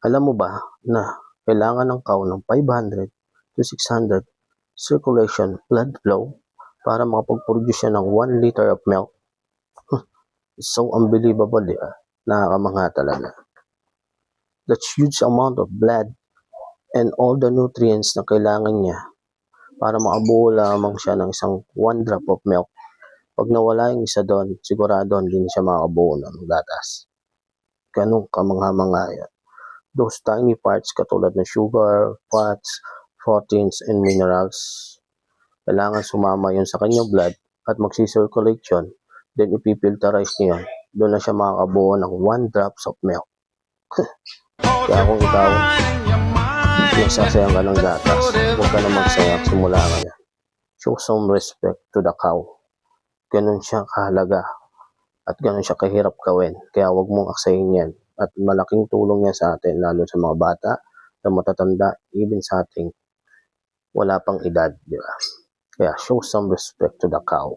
Alam mo ba na kailangan ng cow ng 500 to 600 circulation blood flow para makapag-produce siya ng 1 liter of milk? So unbelievable, di ba? Nakakamangha talaga. That's huge amount of blood and all the nutrients na kailangan niya para makabuo lamang siya ng isang 1 drop of milk. Pag nawala yung isa doon, sigurado hindi siya makakabuo ng gatas. Ganun kamangha-mangha yan. Those tiny parts katulad ng sugar, fats, proteins, and minerals, kailangan sumama yun sa kanyang blood at magsisirculate yun. Then ipipilterize niyo yun. Doon na siya makakabuo ng 1 drops of milk. Kaya kung ikaw nagsasayang ka ng gatas, huwag ka na magsayang simula ngayon. Show some respect to the cow. Ganun siya kahalaga at ganun siya kahirap gawin. Kaya huwag mong aksayin yan. At malaking tulong yan sa atin, lalo sa mga bata, na matatanda, even sa ating wala pang edad, di ba? Kaya show some respect to the cow.